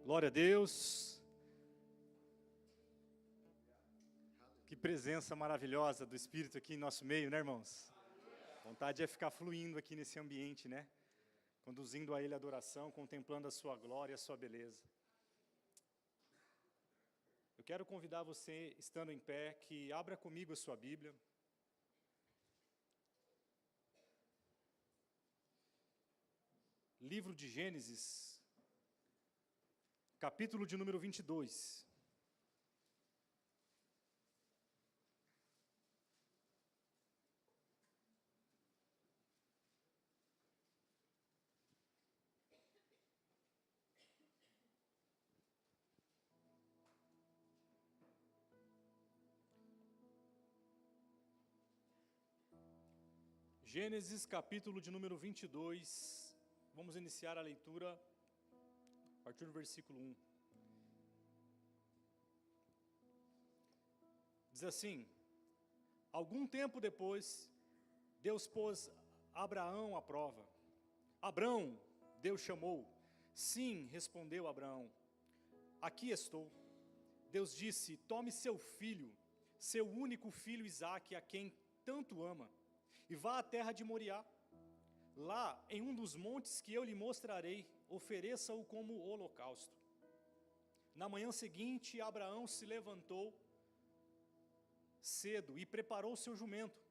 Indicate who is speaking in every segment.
Speaker 1: Glória a Deus. Que presença maravilhosa do Espírito aqui em nosso meio, né, irmãos? Vontade é ficar fluindo aqui nesse ambiente, né? Conduzindo a Ele a adoração, contemplando a sua glória e a sua beleza. Eu quero convidar você, estando em pé, que abra comigo a sua Bíblia. Livro de Gênesis, capítulo de número 22. Gênesis, capítulo de número 22, vamos iniciar a leitura a partir do versículo 1. Diz assim: algum tempo depois, Deus pôs Abraão à prova. Abrão, Deus chamou. Sim, respondeu Abraão, aqui estou. Deus disse: tome seu filho, seu único filho Isaque, a quem tanto ama, e vá à terra de Moriá. Lá, em um dos montes que eu lhe mostrarei, ofereça-o como holocausto. Na manhã seguinte, Abraão se levantou cedo e preparou seu jumento.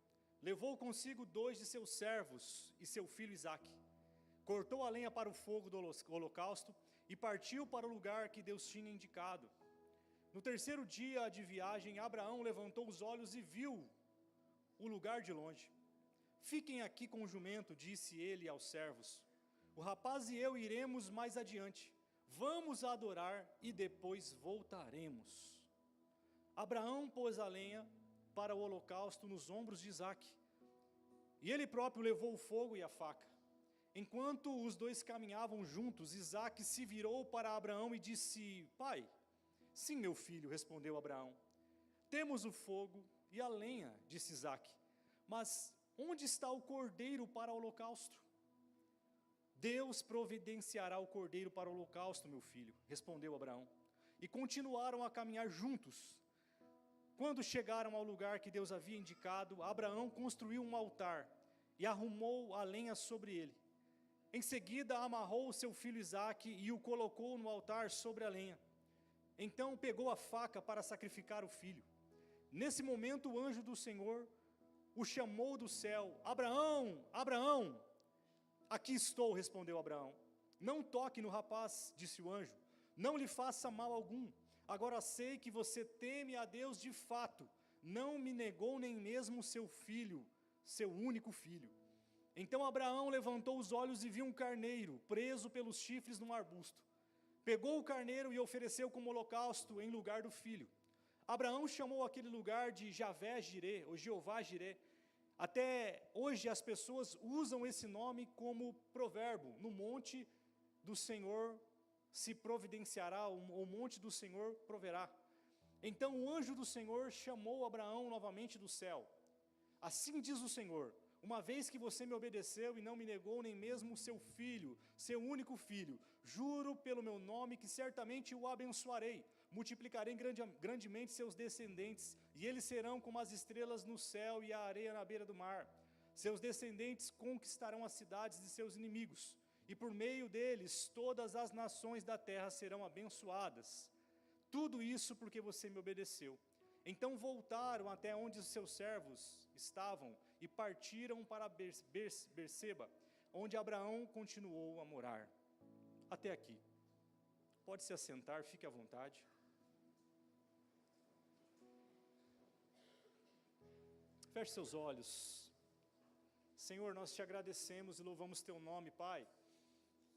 Speaker 1: Levou consigo 2 de seus servos e seu filho Isaque. Cortou a lenha para o fogo do holocausto e partiu para o lugar que Deus tinha indicado. No terceiro dia de viagem, Abraão levantou os olhos e viu o lugar de longe. Fiquem aqui com o jumento, disse ele aos servos. O rapaz e eu iremos mais adiante. Vamos adorar e depois voltaremos. Abraão pôs a lenha para o holocausto nos ombros de Isaque. E ele próprio levou o fogo e a faca. Enquanto os dois caminhavam juntos, Isaque se virou para Abraão e disse: pai. Sim, meu filho, respondeu Abraão. Temos o fogo e a lenha, disse Isaque. Mas onde está o cordeiro para o holocausto? Deus providenciará o cordeiro para o holocausto, meu filho, respondeu Abraão. E continuaram a caminhar juntos. Quando chegaram ao lugar que Deus havia indicado, Abraão construiu um altar e arrumou a lenha sobre ele. Em seguida, amarrou o seu filho Isaque e o colocou no altar sobre a lenha. Então pegou a faca para sacrificar o filho. Nesse momento, o anjo do Senhor o chamou do céu: Abraão, Abraão! Aqui estou, respondeu Abraão. Não toque no rapaz, disse o anjo. Não lhe faça mal algum. Agora sei que você teme a Deus de fato. Não me negou nem mesmo seu filho, seu único filho. Então Abraão levantou os olhos e viu um carneiro preso pelos chifres num arbusto. Pegou o carneiro e ofereceu como holocausto em lugar do filho. Abraão chamou aquele lugar de Javé-Jirê, ou Jeová-Jirê. Até hoje as pessoas usam esse nome como provérbio. No monte do Senhor se providenciará, o monte do Senhor proverá. Então o anjo do Senhor chamou Abraão novamente do céu. Assim diz o Senhor: uma vez que você me obedeceu e não me negou nem mesmo o seu filho, seu único filho, juro pelo meu nome que certamente o abençoarei, multiplicarei grandemente seus descendentes, e eles serão como as estrelas no céu e a areia na beira do mar. Seus descendentes conquistarão as cidades de seus inimigos, e por meio deles todas as nações da terra serão abençoadas. Tudo isso porque você me obedeceu. Então voltaram até onde os seus servos estavam e partiram para Berseba, onde Abraão continuou a morar. Até aqui. Pode se assentar, fique à vontade. Feche seus olhos. Senhor, nós te agradecemos e louvamos teu nome, Pai,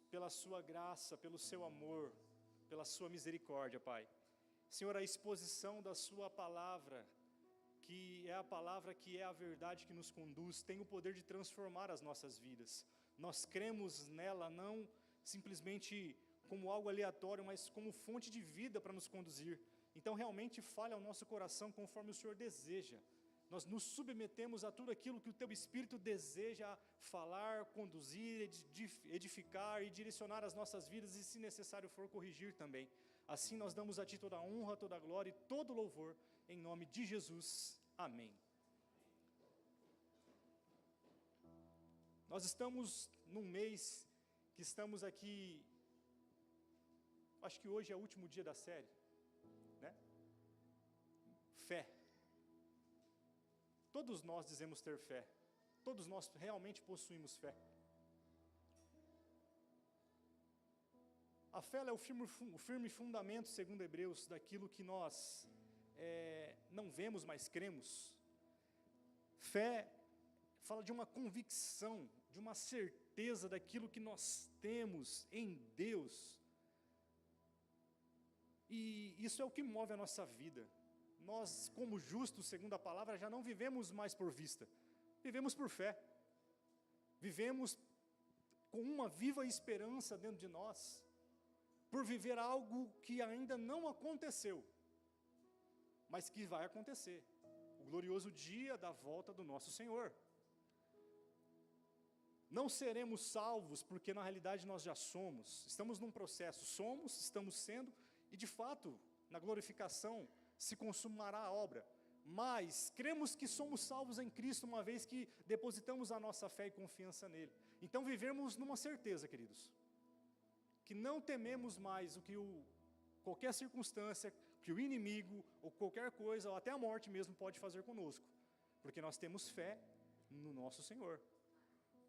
Speaker 1: pela sua graça, pelo seu amor, pela sua misericórdia, Pai. Senhor, a exposição da sua palavra, que é a palavra que é a verdade que nos conduz, tem o poder de transformar as nossas vidas. Nós cremos nela não simplesmente como algo aleatório, mas como fonte de vida para nos conduzir. Então realmente fale ao nosso coração conforme o Senhor deseja. nós nos submetemos a tudo aquilo que o Teu Espírito deseja falar, conduzir, edificar e direcionar as nossas vidas, e se necessário for, corrigir também. Assim nós damos a Ti toda a honra, toda a glória e todo o louvor, em nome de Jesus. Amém. Nós estamos num mês que estamos aqui, acho que hoje é o último dia da série, né? Fé. Todos nós dizemos ter fé, todos nós realmente possuímos fé. A fé é o firme fundamento, segundo Hebreus, daquilo que nós não vemos, mas cremos. Fé fala de uma convicção, de uma certeza daquilo que nós temos em Deus. E isso é o que move a nossa vida. Nós, como justos, segundo a palavra, já não vivemos mais por vista, vivemos por fé. Vivemos com uma viva esperança dentro de nós, por viver algo que ainda não aconteceu, mas que vai acontecer, o glorioso dia da volta do nosso Senhor. Não seremos salvos, porque na realidade nós já somos, estamos num processo, estamos sendo, e de fato, na glorificação, se consumará a obra, mas cremos que somos salvos em Cristo, uma vez que depositamos a nossa fé e confiança nele. Então vivemos numa certeza, queridos, que não tememos mais o que qualquer circunstância, que o inimigo, ou qualquer coisa, ou até a morte mesmo pode fazer conosco, porque nós temos fé no nosso Senhor.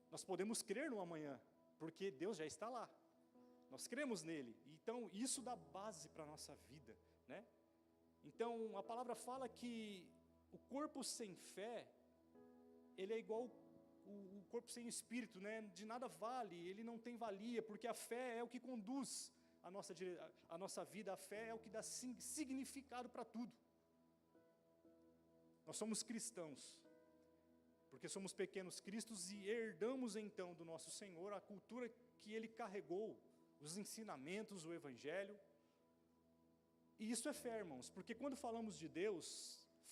Speaker 1: Nós podemos crer no amanhã, porque Deus já está lá, nós cremos nele, então isso dá base para a nossa vida, né? Então, a palavra fala que o corpo sem fé, ele é igual o corpo sem espírito, né? De nada vale, ele não tem valia, porque a fé é o que conduz a nossa vida, a fé é o que dá significado para tudo. Nós somos cristãos, porque somos pequenos cristos e herdamos então do nosso Senhor a cultura que Ele carregou, os ensinamentos, o Evangelho. E isso é fé, irmãos, porque quando falamos de Deus,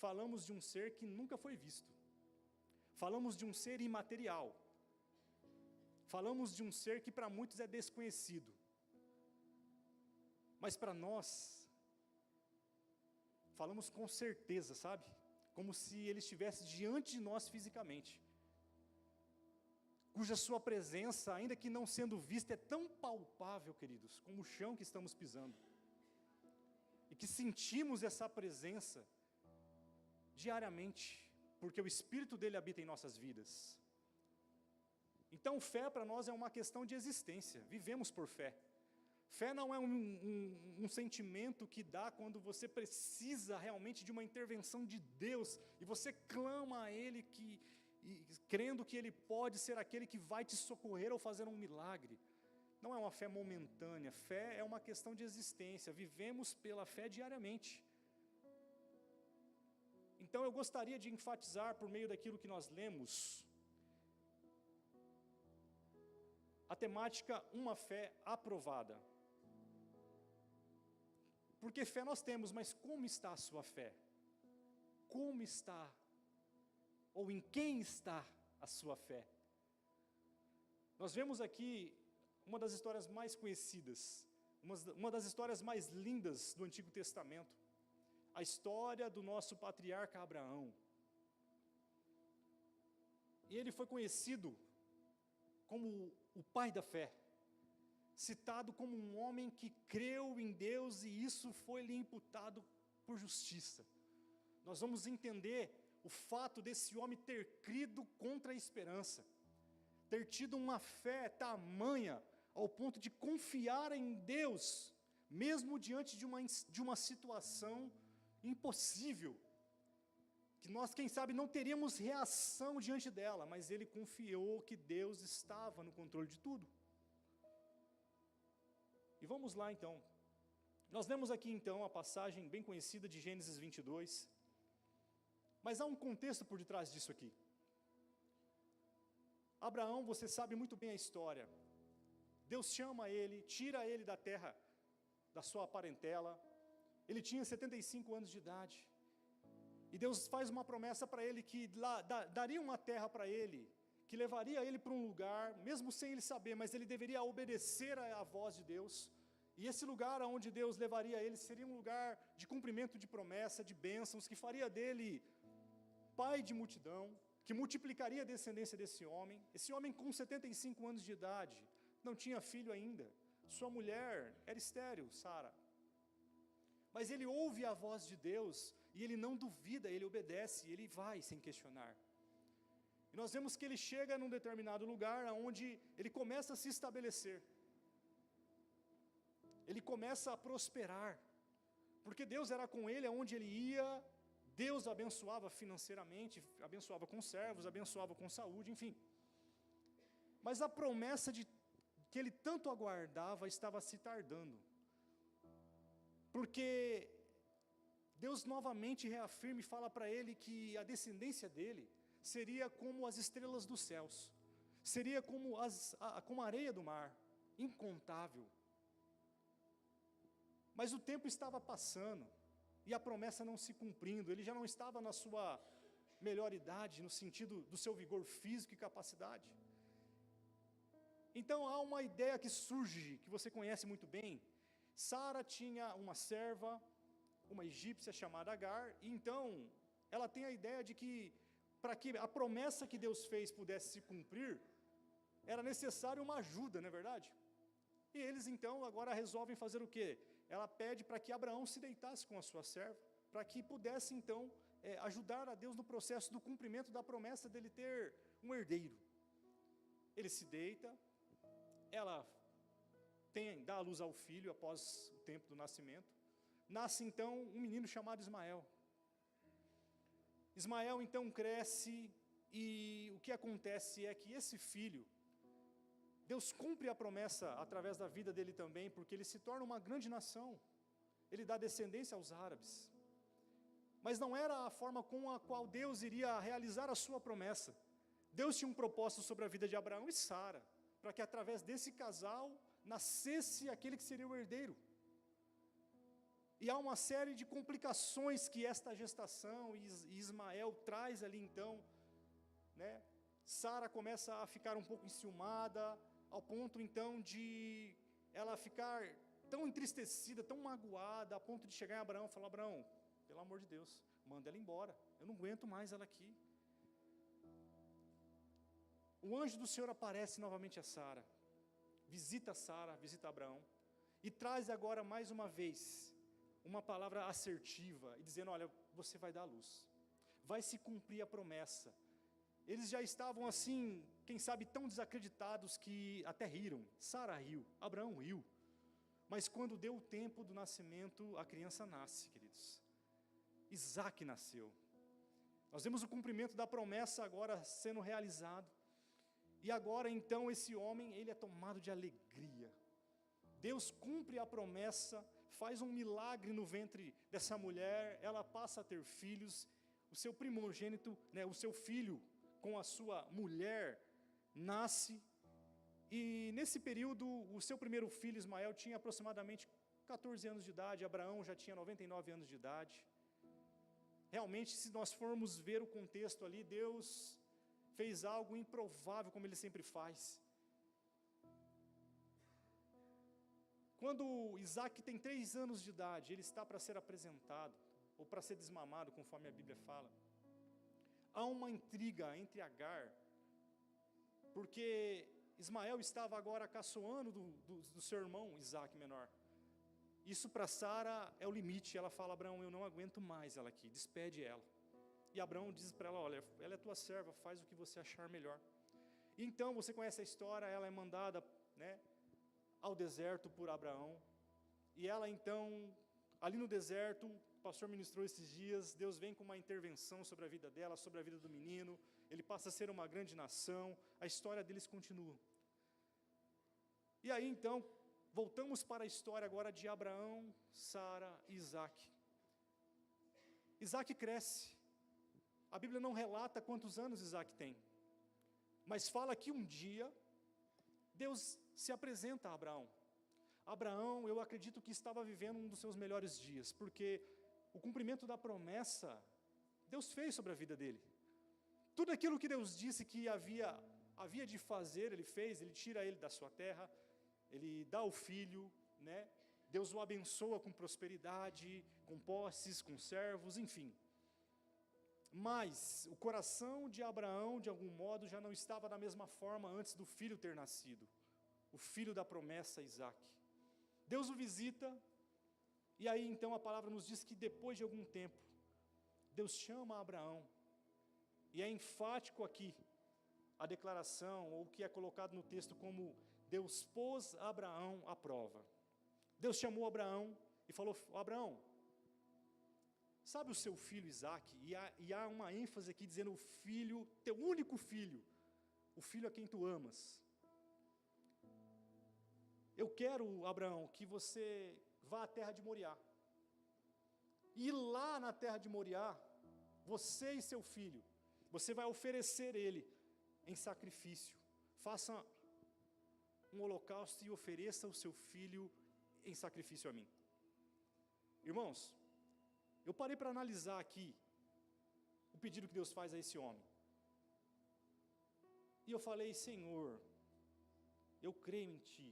Speaker 1: falamos de um ser que nunca foi visto. Falamos de um ser imaterial. Falamos de um ser que para muitos é desconhecido. Mas para nós, falamos com certeza, sabe? Como se Ele estivesse diante de nós fisicamente. Cuja sua presença, ainda que não sendo vista, é tão palpável, queridos, como o chão que estamos pisando. E que sentimos essa presença diariamente, porque o Espírito dele habita em nossas vidas. Então fé para nós é uma questão de existência, vivemos por fé. Fé não é um sentimento que dá quando você precisa realmente de uma intervenção de Deus, e você clama a Ele, crendo que Ele pode ser aquele que vai te socorrer ou fazer um milagre. Não é uma fé momentânea, fé é uma questão de existência, vivemos pela fé diariamente. Então eu gostaria de enfatizar, por meio daquilo que nós lemos, a temática uma fé aprovada. Porque fé nós temos, mas como está a sua fé? Como está? Ou em quem está a sua fé? Nós vemos aqui uma das histórias mais conhecidas, uma das histórias mais lindas do Antigo Testamento, a história do nosso patriarca Abraão. E ele foi conhecido como o pai da fé, citado como um homem que creu em Deus e isso foi lhe imputado por justiça. Nós vamos entender o fato desse homem ter crido contra a esperança, ter tido uma fé tamanha ao ponto de confiar em Deus, mesmo diante de uma situação impossível, que nós, quem sabe, não teríamos reação diante dela, mas ele confiou que Deus estava no controle de tudo. E vamos lá então, nós lemos aqui então a passagem bem conhecida de Gênesis 22, mas há um contexto por detrás disso aqui. Abraão, você sabe muito bem a história, Deus chama ele, tira ele da terra, da sua parentela, ele tinha 75 anos de idade, E Deus faz uma promessa para ele que daria uma terra para ele, que levaria ele para um lugar, mesmo sem ele saber, mas ele deveria obedecer à voz de Deus. E esse lugar aonde Deus levaria ele seria um lugar de cumprimento de promessa, de bênçãos, que faria dele pai de multidão, que multiplicaria a descendência desse homem. Esse homem com 75 anos de idade, não tinha filho ainda, sua mulher era estéril, Sara. Mas ele ouve a voz de Deus, e ele não duvida, ele obedece, ele vai sem questionar. E nós vemos que ele chega num determinado lugar, onde ele começa a se estabelecer. Ele começa a prosperar, porque Deus era com ele aonde ele ia. Deus abençoava financeiramente, abençoava com servos, abençoava com saúde, enfim. Mas a promessa que ele tanto aguardava estava se tardando. Porque Deus novamente reafirma e fala para ele que a descendência dele seria como as estrelas dos céus, seria como a areia do mar, incontável. Mas o tempo estava passando, e a promessa não se cumprindo, ele já não estava na sua melhor idade, no sentido do seu vigor físico e capacidade. Então há uma ideia que surge, que você conhece muito bem. Sara tinha uma serva, uma egípcia chamada Agar, e então ela tem a ideia de que, para que a promessa que Deus fez pudesse se cumprir, era necessário uma ajuda, não é verdade? E eles então agora resolvem fazer o quê? Ela pede para que Abraão se deitasse com a sua serva, para que pudesse então ajudar a Deus no processo do cumprimento da promessa dele ter um herdeiro. Ele se deita, ela dá a luz ao filho após o tempo do nascimento. Nasce então um menino chamado Ismael. Ismael então cresce, e o que acontece é que esse filho, Deus cumpre a promessa através da vida dele também, porque ele se torna uma grande nação. Ele dá descendência aos árabes. Mas não era a forma com a qual Deus iria realizar a sua promessa. Deus tinha um propósito sobre a vida de Abraão e Sara, para que através desse casal nascesse aquele que seria o herdeiro. E há uma série de complicações que esta gestação e Ismael traz ali então, né? Sara começa a ficar um pouco enciumada, ao ponto então de ela ficar tão entristecida, tão magoada, a ponto de chegar em Abraão e falar: Abraão, pelo amor de Deus, manda ela embora, eu não aguento mais ela aqui. O anjo do Senhor aparece novamente a Sara, visita Abraão, e traz agora mais uma vez uma palavra assertiva, e dizendo: olha, você vai dar a luz, vai se cumprir a promessa. Eles já estavam assim, quem sabe tão desacreditados que até riram. Sara riu, Abraão riu. Mas quando deu o tempo do nascimento, a criança nasce, queridos. Isaac nasceu. Nós vemos o cumprimento da promessa agora sendo realizado. E agora então esse homem, ele é tomado de alegria. Deus cumpre a promessa, faz um milagre no ventre dessa mulher, ela passa a ter filhos. O seu primogênito, né, o seu filho, com a sua mulher, nasce, e nesse período, o seu primeiro filho, Ismael, tinha aproximadamente 14 anos de idade, Abraão já tinha 99 anos de idade. Realmente, se nós formos ver o contexto ali, Deus fez algo improvável, como Ele sempre faz. Quando Isaac tem 3 anos de idade, ele está para ser apresentado, ou para ser desmamado, conforme a Bíblia fala. Há uma intriga entre Agar, porque Ismael estava agora caçoando do seu irmão Isaac menor. Isso para Sara é o limite. Ela fala: Abraão, eu não aguento mais ela aqui, despede ela. E Abraão diz para ela: olha, ela é tua serva, faz o que você achar melhor. E então, você conhece a história, ela é mandada, né, ao deserto por Abraão. E ela então, ali no deserto, o pastor ministrou esses dias, Deus vem com uma intervenção sobre a vida dela, sobre a vida do menino, ele passa a ser uma grande nação, a história deles continua. E aí então, voltamos para a história agora de Abraão, Sara e Isaac. Isaac cresce, a Bíblia não relata quantos anos Isaac tem, mas fala que um dia, Deus se apresenta a Abraão. Abraão, eu acredito que estava vivendo um dos seus melhores dias, porque o cumprimento da promessa, Deus fez sobre a vida dele. Tudo aquilo que Deus disse que havia de fazer, Ele fez. Ele tira ele da sua terra, Ele dá o filho, né? Deus o abençoa com prosperidade, com posses, com servos, enfim. Mas o coração de Abraão, de algum modo, já não estava da mesma forma antes do filho ter nascido. O filho da promessa, Isaque. Deus o visita, e aí então a palavra nos diz que depois de algum tempo, Deus chama Abraão, e é enfático aqui a declaração, ou o que é colocado no texto como Deus pôs Abraão à prova. Deus chamou Abraão e falou: Abraão, sabe o seu filho Isaque? E há uma ênfase aqui dizendo o filho, teu único filho, o filho a quem tu amas. Eu quero, Abraão, que você vá à terra de Moriá. E lá na terra de Moriá, você e seu filho, você vai oferecer ele em sacrifício. Faça um holocausto e ofereça o seu filho em sacrifício a mim. Irmãos, eu parei para analisar aqui o pedido que Deus faz a esse homem. E eu falei: Senhor, eu creio em Ti.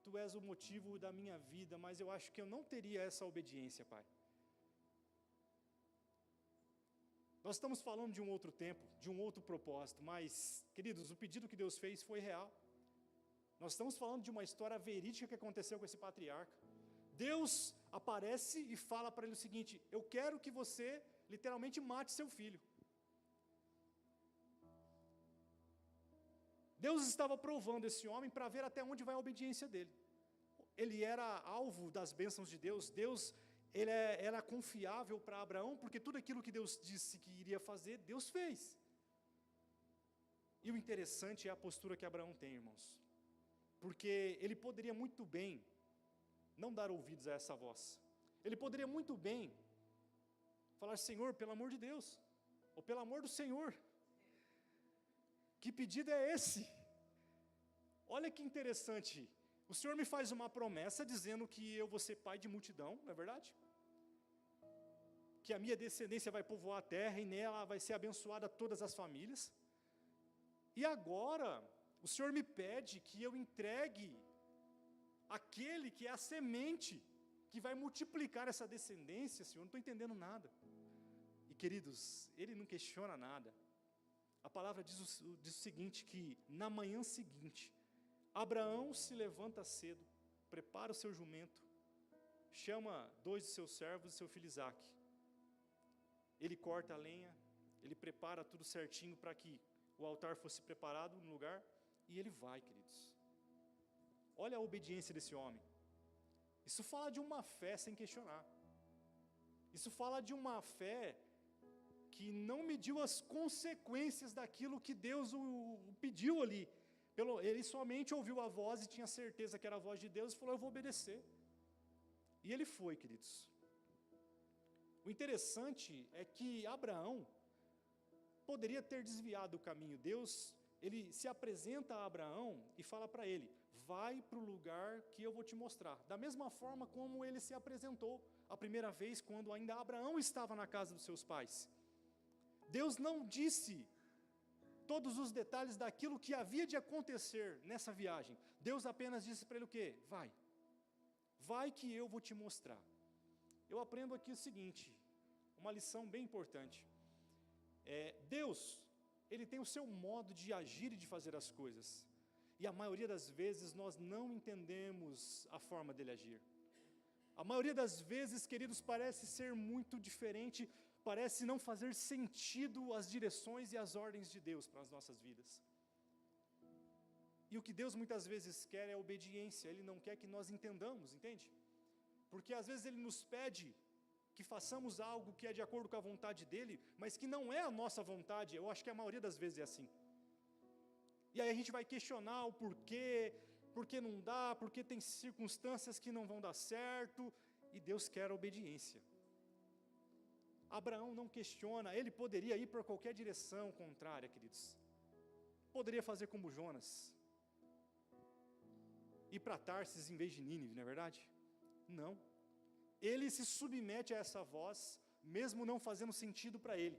Speaker 1: Tu és o motivo da minha vida, mas eu acho que eu não teria essa obediência, Pai. Nós estamos falando de um outro tempo, de um outro propósito, mas, queridos, o pedido que Deus fez foi real. Nós estamos falando de uma história verídica que aconteceu com esse patriarca. Deus aparece e fala para ele o seguinte: eu quero que você literalmente mate seu filho. Deus estava provando esse homem para ver até onde vai a obediência dele. Ele era alvo das bênçãos de Deus. Deus, ele era confiável para Abraão, porque tudo aquilo que Deus disse que iria fazer, Deus fez. E o interessante é a postura que Abraão tem, irmãos. Porque ele poderia muito bem não dar ouvidos a essa voz. Ele poderia muito bem falar: Senhor, pelo amor de Deus, ou pelo amor do Senhor, que pedido é esse? Olha que interessante, o Senhor me faz uma promessa dizendo que eu vou ser pai de multidão, não é verdade? Que a minha descendência vai povoar a terra e nela vai ser abençoada todas as famílias. E agora, o Senhor me pede que eu entregue aquele que é a semente, que vai multiplicar essa descendência. Senhor, não estou entendendo nada. E queridos, ele não questiona nada. A palavra diz o seguinte, que na manhã seguinte, Abraão se levanta cedo, prepara o seu jumento, chama 2 de seus servos e seu filho Isaque. Ele corta a lenha, ele prepara tudo certinho para que o altar fosse preparado no lugar, e ele vai, queridos. Olha a obediência desse homem. Isso fala de uma fé sem questionar. Isso fala de uma fé que não mediu as consequências daquilo que Deus o pediu ali. Ele somente ouviu a voz e tinha certeza que era a voz de Deus e falou: eu vou obedecer. E ele foi, queridos. O interessante é que Abraão poderia ter desviado o caminho. Deus, ele se apresenta a Abraão e fala para ele: vai para o lugar que eu vou te mostrar. Da mesma forma como ele se apresentou a primeira vez, quando ainda Abraão estava na casa dos seus pais. Deus não disse todos os detalhes daquilo que havia de acontecer nessa viagem. Deus apenas disse para ele o quê? Vai. Vai que eu vou te mostrar. Eu aprendo aqui o seguinte, uma lição bem importante. Deus, Ele tem o seu modo de agir e de fazer as coisas. E a maioria das vezes nós não entendemos a forma dele agir. A maioria das vezes, queridos, parece ser muito diferente, parece não fazer sentido as direções e as ordens de Deus para as nossas vidas. E o que Deus muitas vezes quer é obediência. Ele não quer que nós entendamos, entende? Porque às vezes Ele nos pede que façamos algo que é de acordo com a vontade dEle, mas que não é a nossa vontade. Eu acho que a maioria das vezes é assim. E aí a gente vai questionar o porquê, porque não dá, porque tem circunstâncias que não vão dar certo, e Deus quer a obediência. Abraão não questiona, ele poderia ir para qualquer direção contrária, queridos. Poderia fazer como Jonas, ir para Tarsis em vez de Nínive, não é verdade? Não. Ele se submete a essa voz, mesmo não fazendo sentido para ele.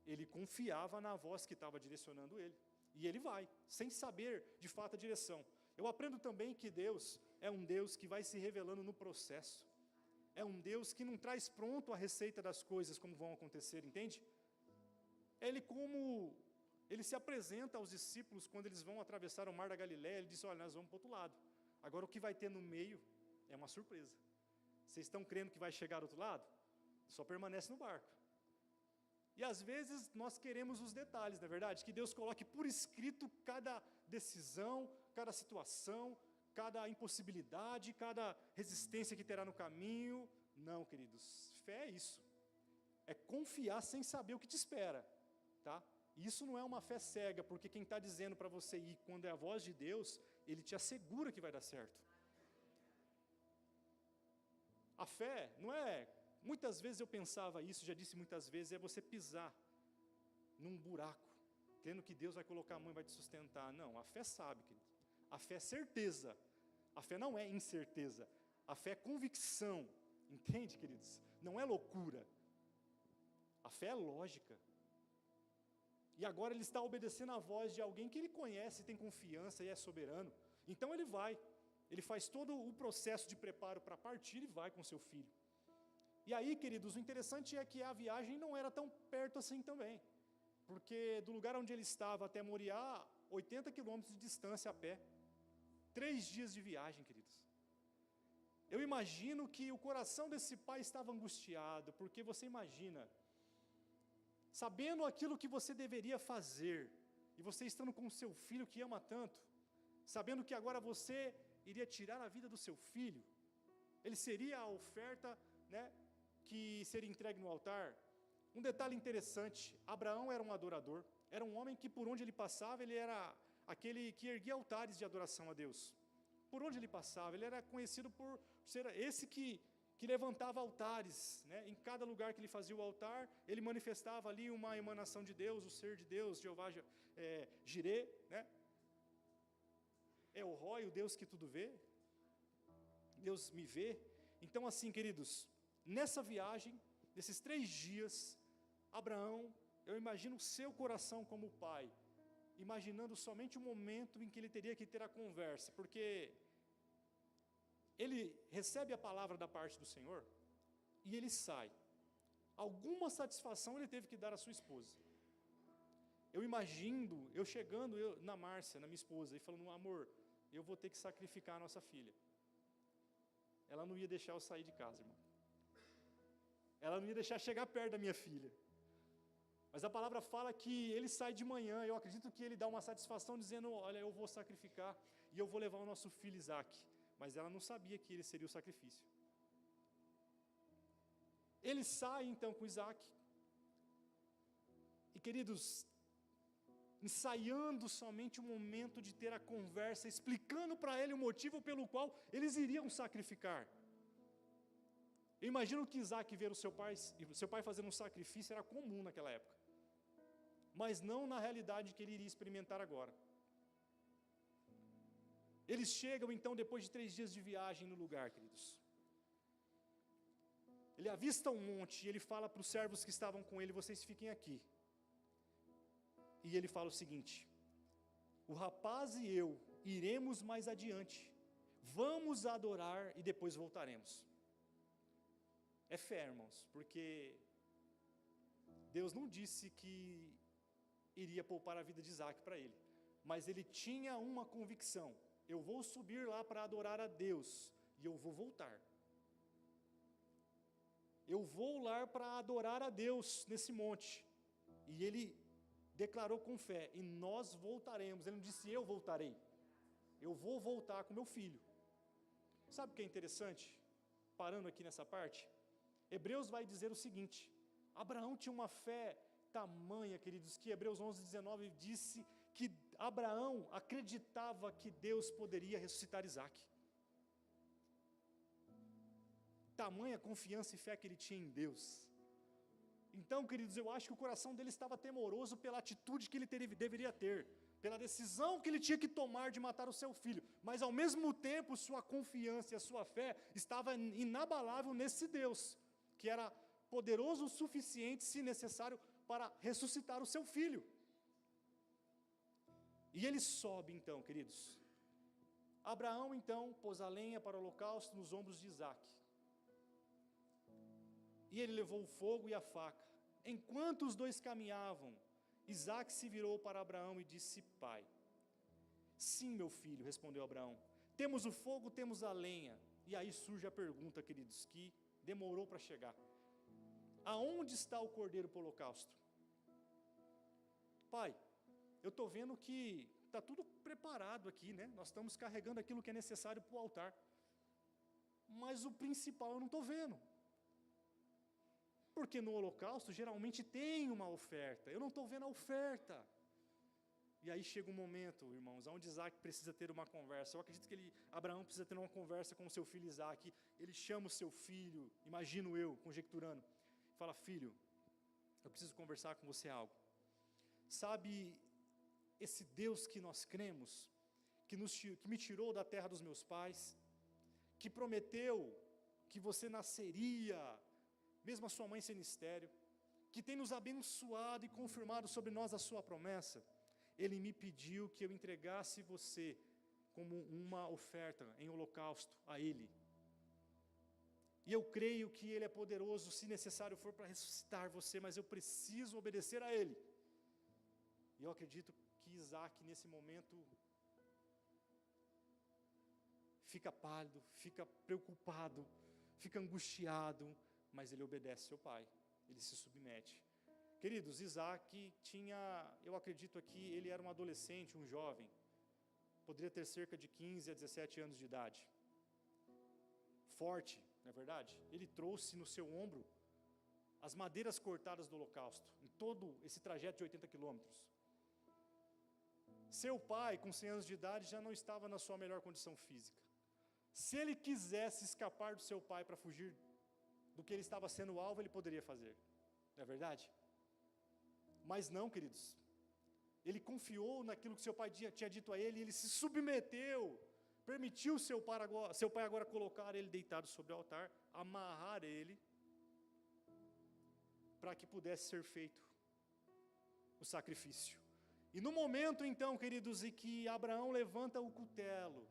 Speaker 1: Ele confiava na voz que estava direcionando ele. E ele vai, sem saber de fato a direção. Eu aprendo também que Deus é um Deus que vai se revelando no processo. É um Deus que não traz pronto a receita das coisas como vão acontecer, entende? Ele se apresenta aos discípulos quando eles vão atravessar o mar da Galileia, ele diz, olha, nós vamos para o outro lado. Agora o que vai ter no meio é uma surpresa. Vocês estão crendo que vai chegar do outro lado? Só permanece no barco. E às vezes nós queremos os detalhes, não é verdade? Que Deus coloque por escrito cada decisão, cada situação, cada impossibilidade, cada resistência que terá no caminho. Não, queridos, fé é isso. É confiar sem saber o que te espera, tá? Isso não é uma fé cega, porque quem está dizendo para você ir quando é a voz de Deus, ele te assegura que vai dar certo. A fé não é, muitas vezes eu pensava isso, já disse muitas vezes, é você pisar num buraco, crendo que Deus vai colocar a mão e vai te sustentar. Não, a fé sabe, querido. A fé é certeza, a fé não é incerteza, a fé é convicção, entende, queridos? Não é loucura, a fé é lógica. E agora ele está obedecendo a voz de alguém que ele conhece, tem confiança e é soberano. Então ele vai, ele faz todo o processo de preparo para partir e vai com seu filho. E aí, queridos, o interessante é que a viagem não era tão perto assim também. Porque do lugar onde ele estava até Moriá, 80 quilômetros de distância a pé. 3 dias de viagem, queridos. Eu imagino que o coração desse pai estava angustiado, porque você imagina, sabendo aquilo que você deveria fazer, e você estando com o seu filho que ama tanto, sabendo que agora você iria tirar a vida do seu filho, ele seria a oferta, né, que seria entregue no altar. Um detalhe interessante, Abraão era um adorador, era um homem que por onde ele passava, ele era aquele que erguia altares de adoração a Deus. Por onde ele passava, ele era conhecido por ser esse que levantava altares, né? Em cada lugar que ele fazia o altar, ele manifestava ali uma emanação de Deus, o ser de Deus, Jeová Jirê, né? É o Roi, o Deus que tudo vê, Deus me vê. Então assim, queridos, nessa viagem, nesses 3 dias, Abraão, eu imagino o seu coração como pai, imaginando somente o momento em que ele teria que ter a conversa, porque ele recebe a palavra da parte do Senhor e ele sai. Alguma satisfação ele teve que dar à sua esposa. Eu imagino, eu chegando na Márcia, na minha esposa, e falando, amor, eu vou ter que sacrificar a nossa filha. Ela não ia deixar eu sair de casa, irmão. Ela não ia deixar chegar perto da minha filha. Mas a palavra fala que ele sai de manhã, eu acredito que ele dá uma satisfação dizendo, olha, eu vou sacrificar e eu vou levar o nosso filho Isaac. Mas ela não sabia que ele seria o sacrifício. Ele sai então com Isaac. E queridos, ensaiando somente o momento de ter a conversa, explicando para ele o motivo pelo qual eles iriam sacrificar. Eu imagino que Isaac ver o seu pai fazendo um sacrifício era comum naquela época. Mas não na realidade que ele iria experimentar agora. Eles chegam então depois de 3 dias de viagem no lugar, queridos. Ele avista um monte e ele fala para os servos que estavam com ele, vocês fiquem aqui. E ele fala o seguinte, o rapaz e eu iremos mais adiante, vamos adorar e depois voltaremos. É fé, irmãos, porque Deus não disse que iria poupar a vida de Isaac para ele, mas ele tinha uma convicção, eu vou subir lá para adorar a Deus e eu vou voltar. Eu vou lá para adorar a Deus nesse monte. E ele declarou com fé, e nós voltaremos. Ele não disse eu voltarei, eu vou voltar com meu filho. Sabe o que é interessante? Parando aqui nessa parte, Hebreus vai dizer o seguinte, Abraão tinha uma fé tamanha, queridos, que Hebreus 11:19 disse que Abraão acreditava que Deus poderia ressuscitar Isaac. Tamanha confiança e fé que ele tinha em Deus. Então, queridos, eu acho que o coração dele estava temoroso pela atitude que ele deveria ter, pela decisão que ele tinha que tomar de matar o seu filho, mas ao mesmo tempo sua confiança e a sua fé estava inabalável nesse Deus, que era poderoso o suficiente, se necessário, para ressuscitar o seu filho. E ele sobe então, queridos. Abraão então pôs a lenha para o holocausto nos ombros de Isaque. E ele levou o fogo e a faca. Enquanto os dois caminhavam, Isaque se virou para Abraão e disse: Pai. Sim, meu filho, respondeu Abraão. Temos o fogo, temos a lenha. E aí surge a pergunta, queridos, que demorou para chegar. Aonde está o cordeiro para o holocausto? Pai, eu estou vendo que está tudo preparado aqui, né? Nós estamos carregando aquilo que é necessário para o altar. Mas o principal eu não estou vendo. Porque no holocausto geralmente tem uma oferta. Eu não estou vendo a oferta. E aí chega um momento, irmãos, onde Isaque precisa ter uma conversa. Eu acredito que Abraão precisa ter uma conversa com o seu filho Isaque. Ele chama o seu filho, imagino eu, conjecturando. Fala: filho, eu preciso conversar com você algo. Sabe, esse Deus que nós cremos, que me tirou da terra dos meus pais, que prometeu que você nasceria, mesmo a sua mãe sendo estéril, que tem nos abençoado e confirmado sobre nós a sua promessa, ele me pediu que eu entregasse você como uma oferta em holocausto a ele. E eu creio que ele é poderoso, se necessário for, para ressuscitar você, mas eu preciso obedecer a ele. E eu acredito que Isaque, nesse momento, fica pálido, fica preocupado, fica angustiado, mas ele obedece seu pai, ele se submete. Queridos, Isaque eu acredito aqui, ele era um adolescente, um jovem, poderia ter cerca de 15 a 17 anos de idade, forte, não é verdade? Ele trouxe no seu ombro as madeiras cortadas do holocausto, em todo esse trajeto de 80 quilômetros. Seu pai, com 100 anos de idade, já não estava na sua melhor condição física. Se ele quisesse escapar do seu pai para fugir do que ele estava sendo alvo, ele poderia fazer, não é verdade? Mas não, queridos, ele confiou naquilo que seu pai tinha dito a ele, e ele se submeteu, permitiu seu pai agora colocar ele deitado sobre o altar, amarrar ele, para que pudesse ser feito o sacrifício. E no momento então, queridos, em que Abraão levanta o cutelo,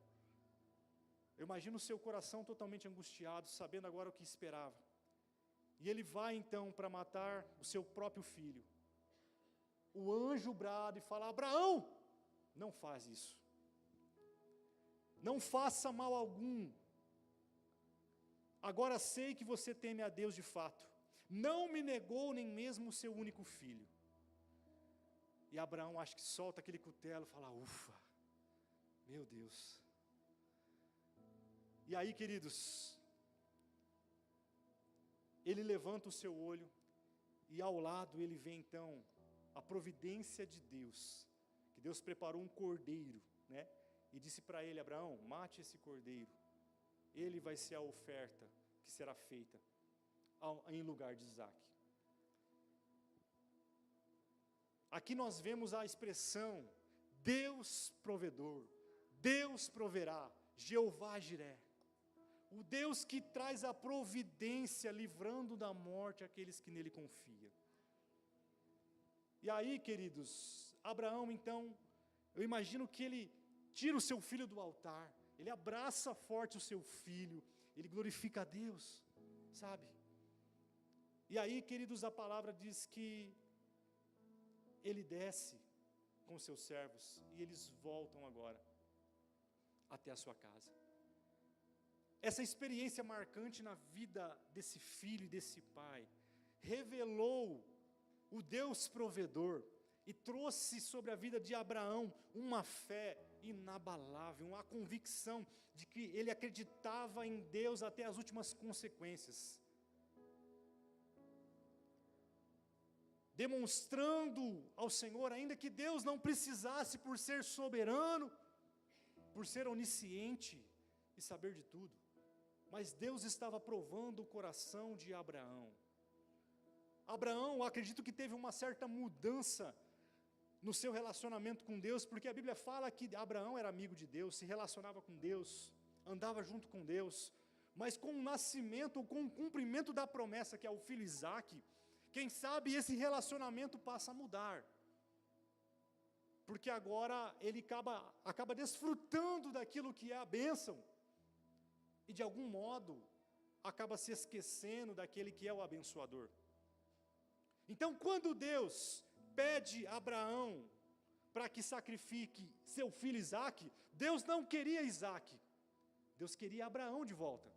Speaker 1: eu imagino o seu coração totalmente angustiado, sabendo agora o que esperava. E ele vai então para matar o seu próprio filho. O anjo brada e fala: Abraão, não faz isso. Não faça mal algum. Agora sei que você teme a Deus de fato. Não me negou nem mesmo o seu único filho. E Abraão acho que solta aquele cutelo e fala: ufa, meu Deus. E aí, queridos, ele levanta o seu olho e ao lado ele vê então a providência de Deus, que Deus preparou um cordeiro, né? E disse para ele: Abraão, mate esse cordeiro, ele vai ser a oferta que será feita em lugar de Isaque. Aqui nós vemos a expressão Deus provedor, Deus proverá, Jeová Jiré. O Deus que traz a providência, livrando da morte aqueles que nele confiam. E aí, queridos, Abraão então, eu imagino que ele tira o seu filho do altar, ele abraça forte o seu filho, ele glorifica a Deus, sabe? E aí, queridos, a palavra diz que ele desce com seus servos e eles voltam agora até a sua casa. Essa experiência marcante na vida desse filho e desse pai revelou o Deus provedor e trouxe sobre a vida de Abraão uma fé inabalável, uma convicção de que ele acreditava em Deus até as últimas consequências, demonstrando ao Senhor, ainda que Deus não precisasse, por ser soberano, por ser onisciente e saber de tudo, mas Deus estava provando o coração de Abraão. Abraão, acredito que teve uma certa mudança no seu relacionamento com Deus, porque a Bíblia fala que Abraão era amigo de Deus, se relacionava com Deus, andava junto com Deus, mas com o nascimento, com o cumprimento da promessa, que é o filho Isaque, quem sabe esse relacionamento passa a mudar. Porque agora ele acaba desfrutando daquilo que é a bênção, e de algum modo, acaba se esquecendo daquele que é o abençoador. Então, quando Deus pede a Abraão para que sacrifique seu filho Isaque, Deus não queria Isaque, Deus queria Abraão de volta.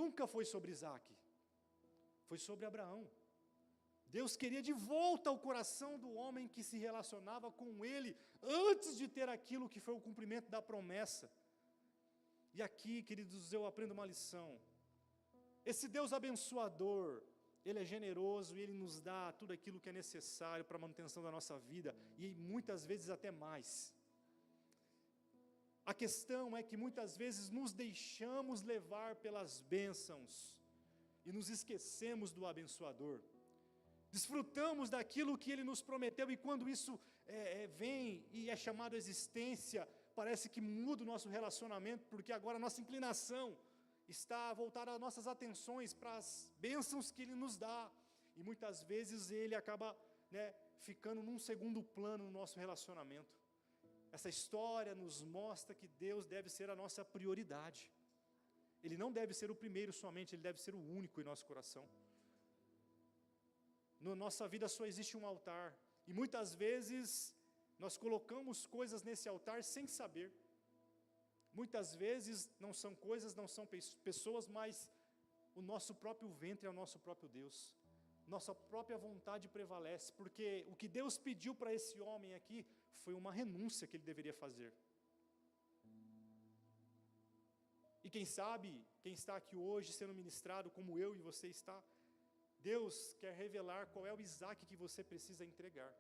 Speaker 1: Nunca foi sobre Isaque, foi sobre Abraão. Deus queria de volta o coração do homem que se relacionava com ele, antes de ter aquilo que foi o cumprimento da promessa. E aqui, queridos, eu aprendo uma lição. Esse Deus abençoador, Ele é generoso e Ele nos dá tudo aquilo que é necessário para a manutenção da nossa vida, e muitas vezes até mais. A questão é que muitas vezes nos deixamos levar pelas bênçãos, e nos esquecemos do abençoador. Desfrutamos daquilo que Ele nos prometeu, e quando isso vem e é chamado à existência, parece que muda o nosso relacionamento, porque agora a nossa inclinação está voltada as nossas atenções para as bênçãos que Ele nos dá, e muitas vezes Ele acaba ficando num segundo plano no nosso relacionamento. Essa história nos mostra que Deus deve ser a nossa prioridade. Ele não deve ser o primeiro somente, Ele deve ser o único em nosso coração. Na nossa vida só existe um altar, e muitas vezes nós colocamos coisas nesse altar sem saber. Muitas vezes não são coisas, não são pessoas, mas o nosso próprio ventre é o nosso próprio Deus. Nossa própria vontade prevalece, porque o que Deus pediu para esse homem aqui foi uma renúncia que ele deveria fazer. E quem sabe, quem está aqui hoje sendo ministrado, como eu e você está, Deus quer revelar qual é o Isaque que você precisa entregar,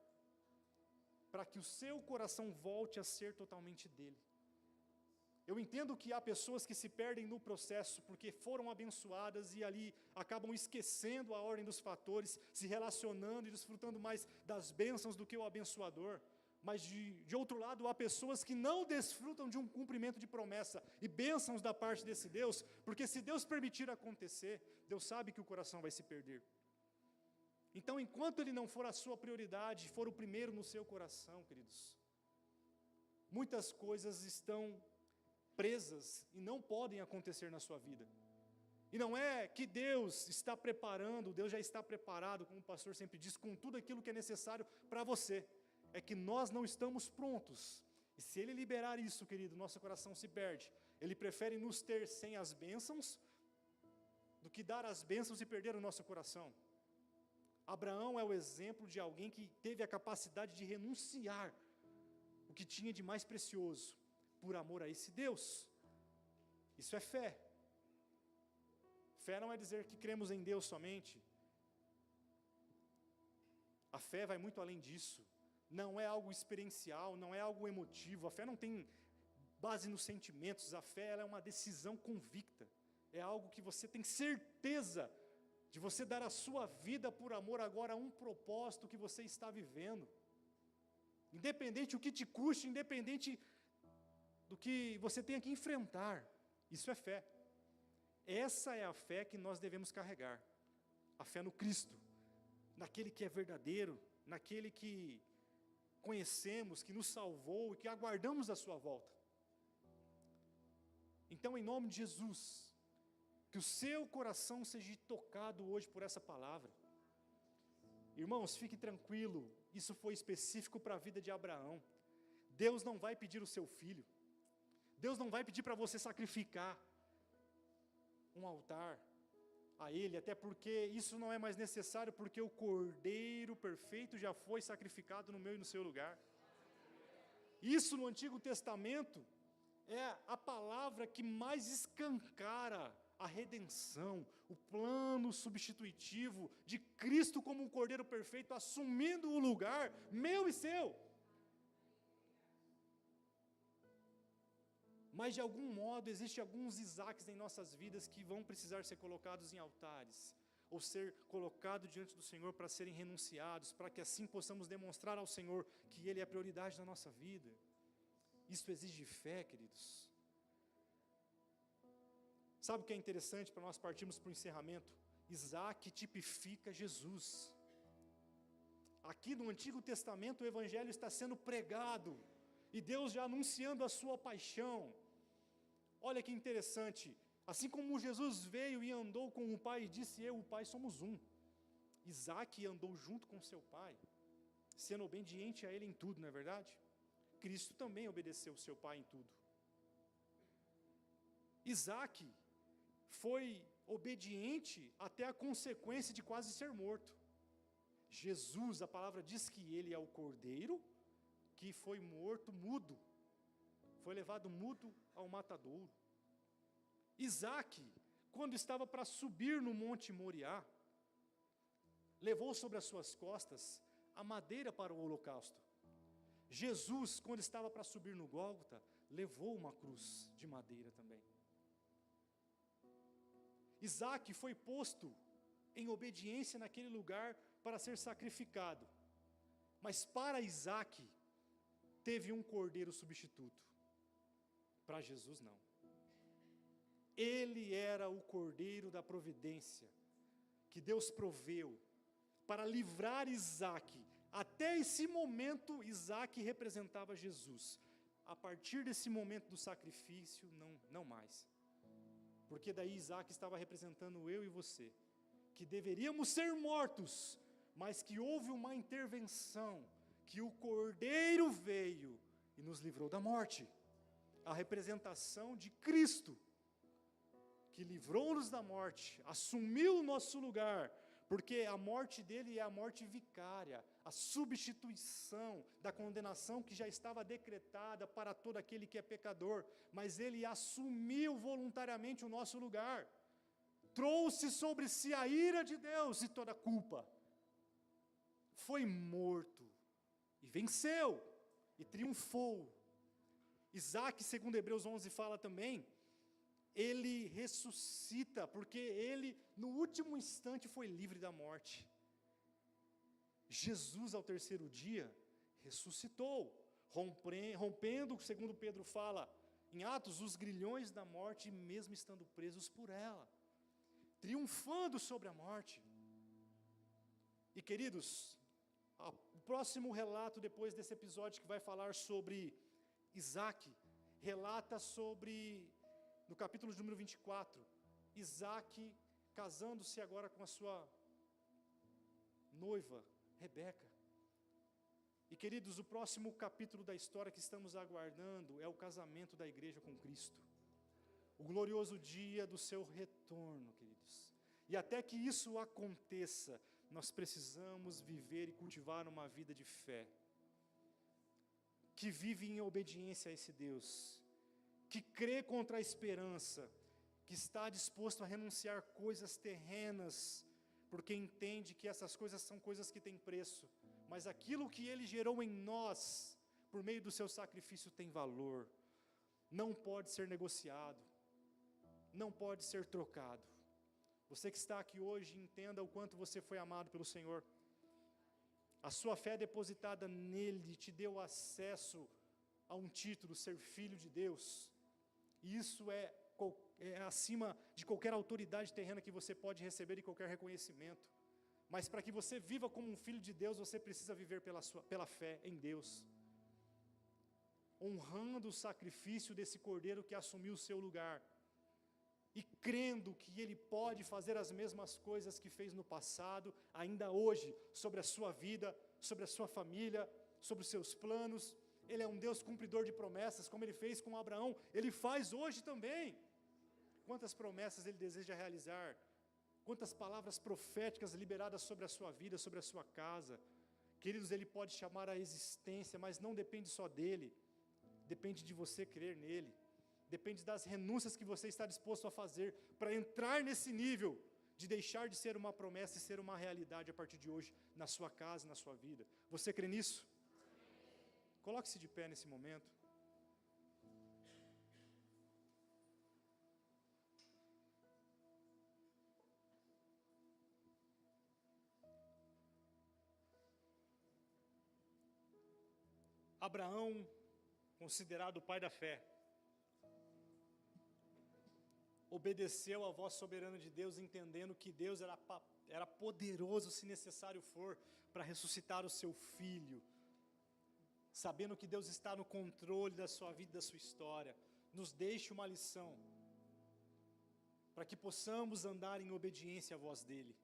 Speaker 1: para que o seu coração volte a ser totalmente dele. Eu entendo que há pessoas que se perdem no processo porque foram abençoadas e ali acabam esquecendo a ordem dos fatores, se relacionando e desfrutando mais das bênçãos do que o abençoador. Mas de outro lado, há pessoas que não desfrutam de um cumprimento de promessa e bênçãos da parte desse Deus, porque se Deus permitir acontecer, Deus sabe que o coração vai se perder. Então, enquanto Ele não for a sua prioridade, for o primeiro no seu coração, queridos, muitas coisas estão presas e não podem acontecer na sua vida. E não é que Deus está preparando, Deus já está preparado, como o pastor sempre diz, com tudo aquilo que é necessário para você. É que nós não estamos prontos. E se Ele liberar isso, querido, nosso coração se perde. Ele prefere nos ter sem as bênçãos do que dar as bênçãos e perder o nosso coração. Abraão é o exemplo de alguém que teve a capacidade de renunciar o que tinha de mais precioso por amor a esse Deus. Isso é fé. Fé não é dizer que cremos em Deus somente. A fé vai muito além disso. Não é algo experiencial, não é algo emotivo. A fé não tem base nos sentimentos. A fé ela é uma decisão convicta. É algo que você tem certeza de você dar a sua vida por amor agora a um propósito que você está vivendo. Independente do que te custe, independente do que você tenha que enfrentar. Isso é fé. Essa é a fé que nós devemos carregar. A fé no Cristo, naquele que é verdadeiro, naquele que conhecemos, que nos salvou e que aguardamos a sua volta. Então, em nome de Jesus, que o seu coração seja tocado hoje por essa palavra. Irmãos, fique tranquilo, isso foi específico para a vida de Abraão. Deus não vai pedir o seu filho. Deus não vai pedir para você sacrificar um altar a Ele, até porque isso não é mais necessário, porque o Cordeiro perfeito já foi sacrificado no meu e no seu lugar. Isso no Antigo Testamento é a palavra que mais escancara a redenção, o plano substitutivo de Cristo como um Cordeiro perfeito, assumindo o lugar meu e seu. Mas de algum modo, existem alguns Isaques em nossas vidas que vão precisar ser colocados em altares, ou ser colocados diante do Senhor para serem renunciados, para que assim possamos demonstrar ao Senhor que Ele é a prioridade da nossa vida. Isso exige fé, queridos. Sabe o que é interessante para nós partirmos para o encerramento? Isaac tipifica Jesus. Aqui no Antigo Testamento o Evangelho está sendo pregado, e Deus já anunciando a sua paixão. Olha que interessante, assim como Jesus veio e andou com o Pai e disse: eu e o Pai somos um. Isaac andou junto com seu pai, sendo obediente a ele em tudo, não é verdade? Cristo também obedeceu seu pai em tudo. Isaac foi obediente até a consequência de quase ser morto. Jesus, a palavra diz que ele é o cordeiro que foi morto mudo, foi levado mudo ao matadouro. Isaac, quando estava para subir no Monte Moriá, levou sobre as suas costas a madeira para o holocausto. Jesus, quando estava para subir no Gólgota, levou uma cruz de madeira também. Isaac foi posto em obediência naquele lugar para ser sacrificado. Mas para Isaac, teve um cordeiro substituto. Para Jesus, não. Ele era o cordeiro da providência, que Deus proveu para livrar Isaac. Até esse momento, Isaac representava Jesus. A partir desse momento do sacrifício, não mais. Porque daí Isaac estava representando eu e você, que deveríamos ser mortos, mas que houve uma intervenção, que o Cordeiro veio e nos livrou da morte. A representação de Cristo, que livrou-nos da morte, assumiu o nosso lugar, porque a morte dele é a morte vicária, a substituição da condenação que já estava decretada para todo aquele que é pecador, mas ele assumiu voluntariamente o nosso lugar, trouxe sobre si a ira de Deus e toda a culpa, foi morto, e venceu, e triunfou. Isaac, segundo Hebreus 11, fala também, ele ressuscita, porque ele, no último instante, foi livre da morte. Jesus, ao terceiro dia, ressuscitou, rompendo, segundo Pedro fala, em Atos, os grilhões da morte, mesmo estando presos por ela, triunfando sobre a morte. E queridos, o próximo relato, depois desse episódio, que vai falar sobre Isaac, relata sobre, no capítulo de número 24, Isaac casando-se agora com a sua noiva, Rebeca. E queridos, o próximo capítulo da história que estamos aguardando é o casamento da igreja com Cristo. O glorioso dia do seu retorno, queridos. E até que isso aconteça, nós precisamos viver e cultivar uma vida de fé, que vive em obediência a esse Deus, que crê contra a esperança, que está disposto a renunciar coisas terrenas, porque entende que essas coisas são coisas que têm preço, mas aquilo que Ele gerou em nós, por meio do seu sacrifício, tem valor, não pode ser negociado, não pode ser trocado. Você que está aqui hoje, entenda o quanto você foi amado pelo Senhor. A sua fé depositada nele te deu acesso a um título, ser filho de Deus. E isso é acima de qualquer autoridade terrena que você pode receber e qualquer reconhecimento. Mas para que você viva como um filho de Deus, você precisa viver pela fé em Deus, honrando o sacrifício desse cordeiro que assumiu o seu lugar, e crendo que Ele pode fazer as mesmas coisas que fez no passado, ainda hoje, sobre a sua vida, sobre a sua família, sobre os seus planos. Ele é um Deus cumpridor de promessas, como Ele fez com Abraão, Ele faz hoje também. Quantas promessas Ele deseja realizar, quantas palavras proféticas liberadas sobre a sua vida, sobre a sua casa. Queridos, Ele pode chamar a existência, mas não depende só dEle, depende de você crer nele. Depende das renúncias que você está disposto a fazer para entrar nesse nível de deixar de ser uma promessa e ser uma realidade a partir de hoje, na sua casa, na sua vida. Você crê nisso? Coloque-se de pé nesse momento. Abraão, considerado o pai da fé, obedeceu à voz soberana de Deus, entendendo que Deus era poderoso, se necessário for, para ressuscitar o seu filho, sabendo que Deus está no controle da sua vida, da sua história, nos deixe uma lição, para que possamos andar em obediência à voz dEle.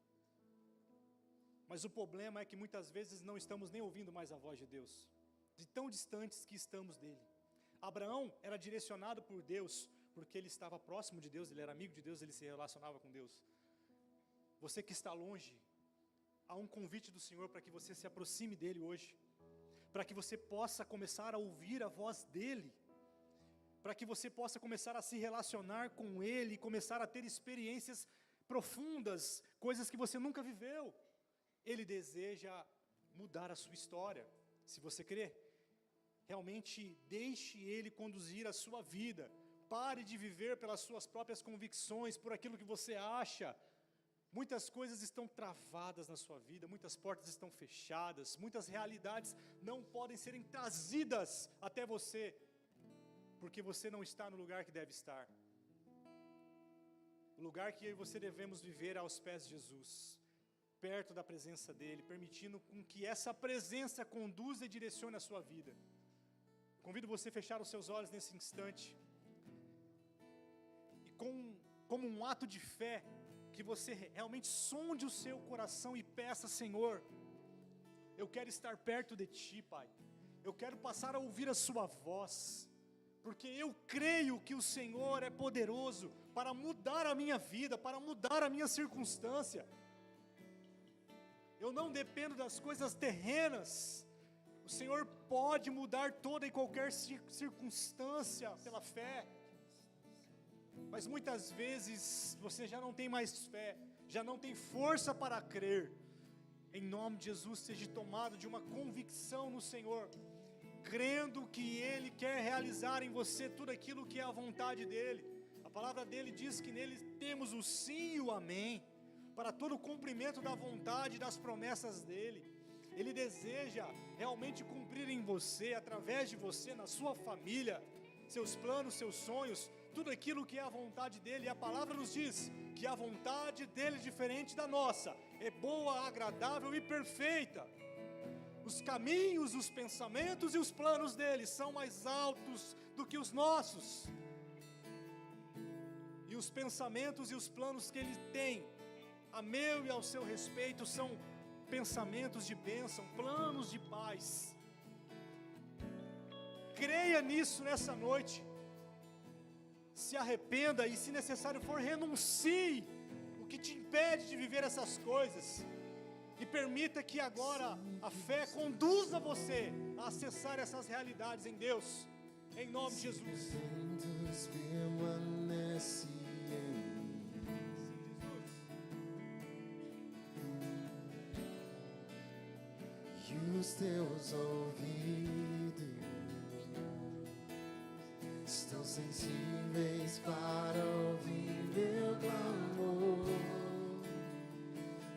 Speaker 1: Mas o problema é que muitas vezes não estamos nem ouvindo mais a voz de Deus, de tão distantes que estamos dEle. Abraão era direcionado por Deus, porque ele estava próximo de Deus, ele era amigo de Deus, ele se relacionava com Deus. Você que está longe, há um convite do Senhor para que você se aproxime dEle hoje, para que você possa começar a ouvir a voz dEle, para que você possa começar a se relacionar com Ele, começar a ter experiências profundas, coisas que você nunca viveu. Ele deseja mudar a sua história, se você crer. Realmente deixe Ele conduzir a sua vida, pare de viver pelas suas próprias convicções, por aquilo que você acha. Muitas coisas estão travadas na sua vida, muitas portas estão fechadas, muitas realidades não podem serem trazidas até você, porque você não está no lugar que deve estar. O lugar que eu e você devemos viver aos pés de Jesus, perto da presença dEle, permitindo com que essa presença conduza e direcione a sua vida. Convido você a fechar os seus olhos nesse instante, e como um ato de fé, que você realmente sonde o seu coração e peça: Senhor, eu quero estar perto de Ti, Pai, eu quero passar a ouvir a Sua voz, porque eu creio que o Senhor é poderoso para mudar a minha vida, para mudar a minha circunstância. Eu não dependo das coisas terrenas, o Senhor pode mudar toda e qualquer circunstância pela fé. Mas muitas vezes você já não tem mais fé, já não tem força para crer. Em nome de Jesus, seja tomado de uma convicção no Senhor, crendo que Ele quer realizar em você tudo aquilo que é a vontade dEle. A palavra dEle diz que nele temos o sim e o amém, para todo o cumprimento da vontade e das promessas dEle. Ele deseja realmente cumprir em você, através de você, na sua família, seus planos, seus sonhos, tudo aquilo que é a vontade dEle. E a palavra nos diz que a vontade dEle é diferente da nossa, é boa, agradável e perfeita. Os caminhos, os pensamentos e os planos dEle são mais altos do que os nossos. E os pensamentos e os planos que Ele tem a meu e ao seu respeito são pensamentos de bênção, planos de paz. Creia nisso nessa noite. Se arrependa e, se necessário for, renuncie o que te impede de viver essas coisas, e permita que agora a fé conduza você a acessar essas realidades em Deus, em nome de Jesus.
Speaker 2: E os teus ouvidos estão sensíveis para ouvir meu clamor.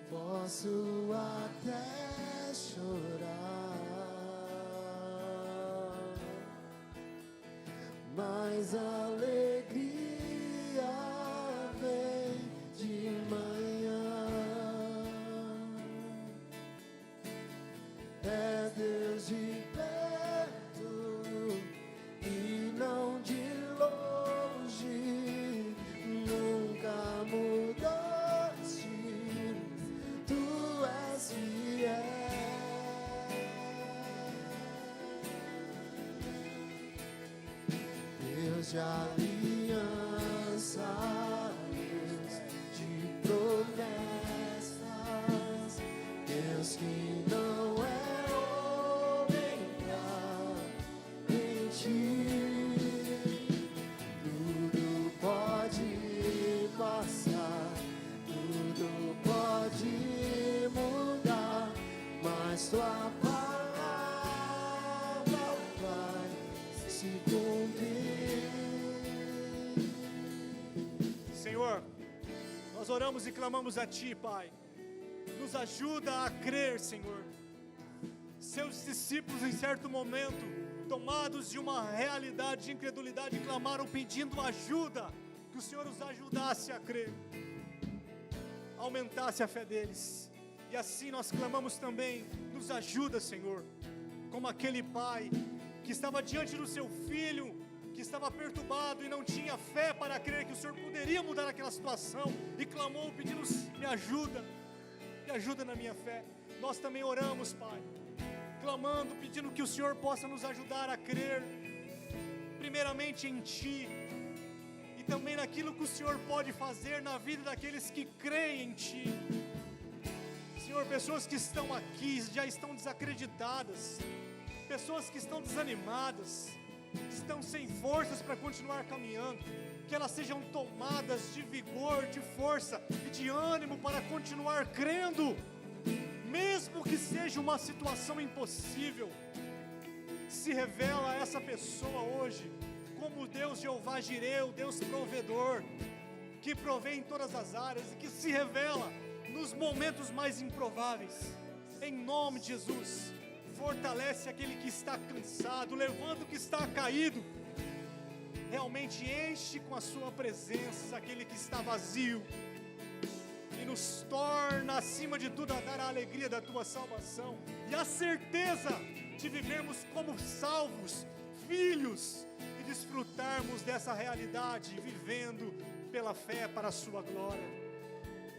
Speaker 2: Posso até chorar, mas a alegria vem de manhã. É Deus de perto e não de longe, nunca mudaste, Tu és fiel. Deus de aliança, Deus de promessas, Deus que não é homem pra mentir. Tudo pode passar, tudo pode mudar, mas Tua palavra vai se cumprir.
Speaker 1: Senhor, nós oramos e clamamos a Ti, Pai. Nos ajuda a crer, Senhor. Seus discípulos, em certo momento, tomados de uma realidade de incredulidade, clamaram pedindo ajuda, que o Senhor os ajudasse a crer, aumentasse a fé deles. E assim nós clamamos também, nos ajuda, Senhor, como aquele pai que estava diante do seu filho, que estava perturbado e não tinha fé para crer que o Senhor poderia mudar aquela situação, e clamou pedindo, me ajuda na minha fé. Nós também oramos, Pai, clamando, pedindo que o Senhor possa nos ajudar a crer, primeiramente em Ti, e também naquilo que o Senhor pode fazer na vida daqueles que creem em Ti. Senhor, pessoas que estão aqui já estão desacreditadas, pessoas que estão desanimadas, estão sem forças para continuar caminhando, que elas sejam tomadas de vigor, de força e de ânimo para continuar crendo, mesmo que seja uma situação impossível. Se revela a essa pessoa hoje como o Deus Jeová Jireh, o Deus provedor, que provê em todas as áreas e que se revela nos momentos mais improváveis. Em nome de Jesus, fortalece aquele que está cansado, levanta o que está caído, realmente enche com a sua presença aquele que está vazio, e nos torna acima de tudo a dar a alegria da tua salvação, e a certeza de vivermos como salvos, filhos, e desfrutarmos dessa realidade, vivendo pela fé para a sua glória.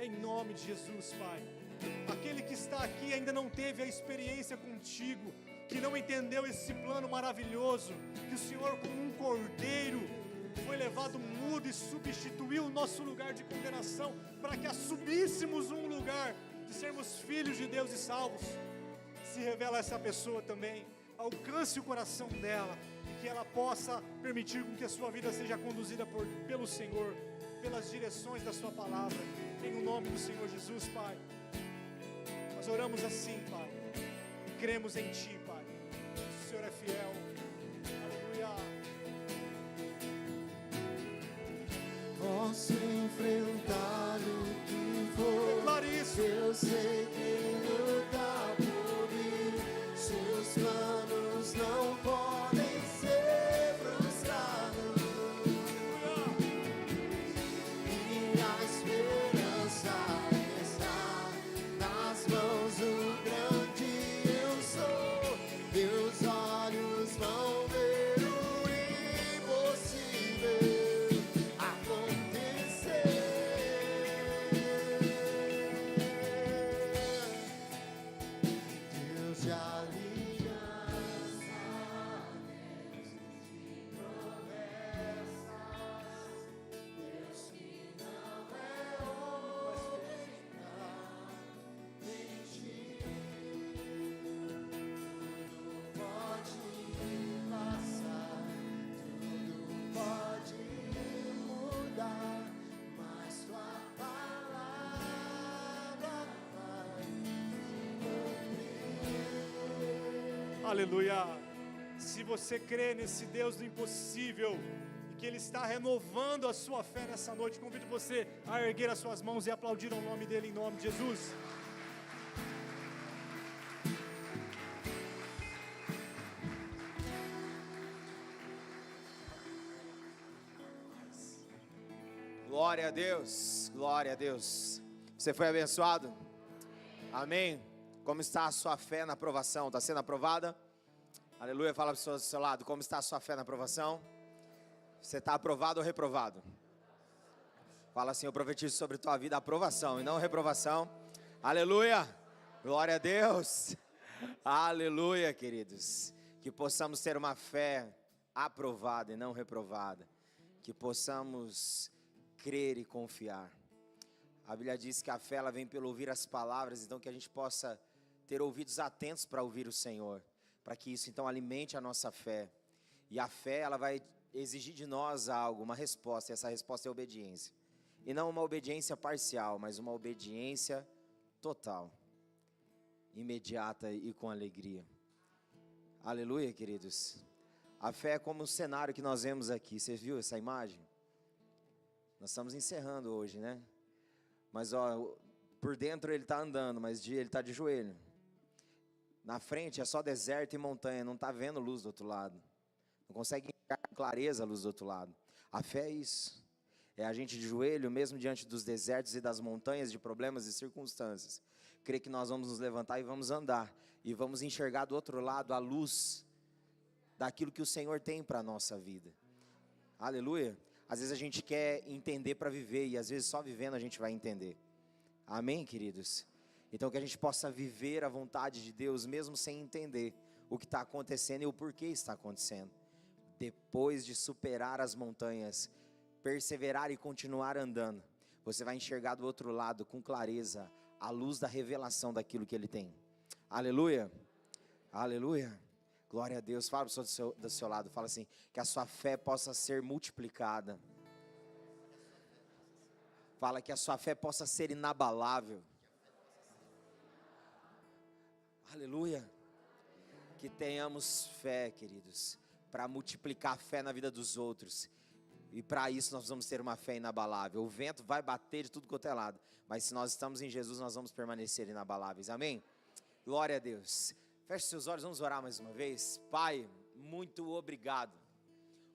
Speaker 1: Em nome de Jesus, Pai. Aquele que está aqui ainda não teve a experiência contigo, que não entendeu esse plano maravilhoso, que o Senhor, como um cordeiro, foi levado mudo e substituiu o nosso lugar de condenação, para que assumíssemos um lugar de sermos filhos de Deus e salvos. Se revela essa pessoa também, alcance o coração dela, que ela possa permitir com que a sua vida seja conduzida pelo Senhor, pelas direções da sua palavra, em o nome do Senhor Jesus, Pai. Nós oramos assim, Pai, cremos em Ti, Pai, o Senhor é fiel. Aleluia.
Speaker 2: Posso enfrentar o que for,
Speaker 1: Declare isso.
Speaker 2: eu sei que lutar por mim, seus planos não podem ser frustrados, e a esperança está nas mãos do grande eu sou. Meus olhos vão ver o impossível acontecer. Deus de alianças e promessas, Deus que não é homem, nem ti. Tudo pode passar, tudo pode mudar, mas tua palavra vai cumprir.
Speaker 1: Aleluia. Se você crê nesse Deus do impossível e que Ele está renovando a sua fé nessa noite, convido você a erguer as suas mãos e aplaudir o nome dEle, em nome de Jesus.
Speaker 3: Glória a Deus, glória a Deus. Você foi abençoado? Amém? Como está a sua fé na aprovação? Está sendo aprovada? Aleluia, fala para as pessoas do seu lado, como está a sua fé na aprovação? Você está aprovado ou reprovado? Fala assim, eu profetizo sobre tua vida aprovação e não reprovação. Aleluia, glória a Deus. Aleluia, queridos. Que possamos ter uma fé aprovada e não reprovada. Que possamos crer e confiar. A Bíblia diz que a fé ela vem pelo ouvir as palavras, então que a gente possa ter ouvidos atentos para ouvir o Senhor, para que isso então alimente a nossa fé. E a fé ela vai exigir de nós algo, uma resposta, e essa resposta é obediência. E não uma obediência parcial, mas uma obediência total, imediata e com alegria. Aleluia, queridos. A fé é como o cenário que nós vemos aqui. Você viu essa imagem? Nós estamos encerrando hoje, né? Mas ó, por dentro ele está andando, mas ele está de joelho. Na frente é só deserto e montanha, não está vendo luz do outro lado. Não consegue enxergar com clareza a luz do outro lado. A fé é isso. É a gente de joelho, mesmo diante dos desertos e das montanhas de problemas e circunstâncias. Crer que nós vamos nos levantar e vamos andar. E vamos enxergar do outro lado a luz daquilo que o Senhor tem para a nossa vida. Aleluia. Às vezes a gente quer entender para viver, e às vezes só vivendo a gente vai entender. Amém, queridos? Então que a gente possa viver a vontade de Deus, mesmo sem entender o que está acontecendo e o porquê está acontecendo. Depois de superar as montanhas, perseverar e continuar andando, você vai enxergar do outro lado com clareza a luz da revelação daquilo que Ele tem. Aleluia, aleluia, glória a Deus. Fala do seu lado, fala assim, que a sua fé possa ser multiplicada. Fala que a sua fé possa ser inabalável. Aleluia. Que tenhamos fé, queridos, para multiplicar a fé na vida dos outros. E para isso nós vamos ter uma fé inabalável. O vento vai bater de tudo quanto é lado, mas se nós estamos em Jesus, nós vamos permanecer inabaláveis. Amém? Glória a Deus. Feche seus olhos, vamos orar mais uma vez. Pai, muito obrigado.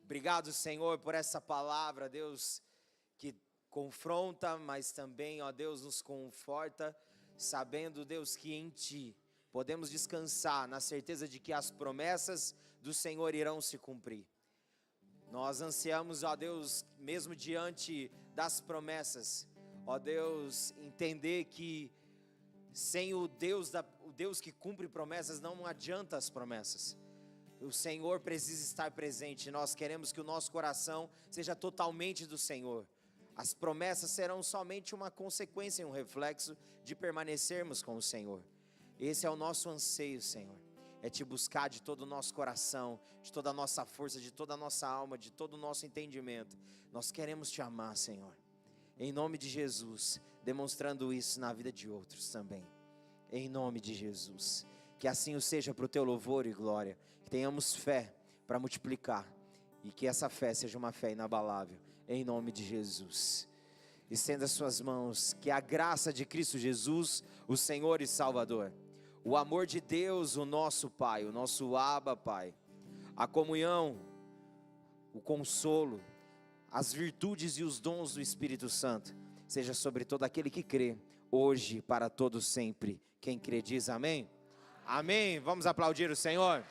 Speaker 3: Obrigado, Senhor, por essa palavra, Deus, que confronta, mas também, ó Deus, nos conforta, sabendo, Deus, que em Ti podemos descansar na certeza de que as promessas do Senhor irão se cumprir. Nós ansiamos, ó Deus, mesmo diante das promessas, ó Deus, entender que sem o Deus que cumpre promessas, não adianta as promessas. O Senhor precisa estar presente. Nós queremos que o nosso coração seja totalmente do Senhor. As promessas serão somente uma consequência e um reflexo de permanecermos com o Senhor. Esse é o nosso anseio, Senhor. É Te buscar de todo o nosso coração, de toda a nossa força, de toda a nossa alma, de todo o nosso entendimento. Nós queremos Te amar, Senhor. Em nome de Jesus, demonstrando isso na vida de outros também. Em nome de Jesus. Que assim o seja para o Teu louvor e glória. Que tenhamos fé para multiplicar. E que essa fé seja uma fé inabalável. Em nome de Jesus. Estenda as suas mãos. Que a graça de Cristo Jesus, o Senhor e Salvador, o amor de Deus, o nosso Pai, o nosso Abba Pai, a comunhão, o consolo, as virtudes e os dons do Espírito Santo, seja sobre todo aquele que crê, hoje, para todo sempre. Quem crê diz amém? Amém. Vamos aplaudir o Senhor.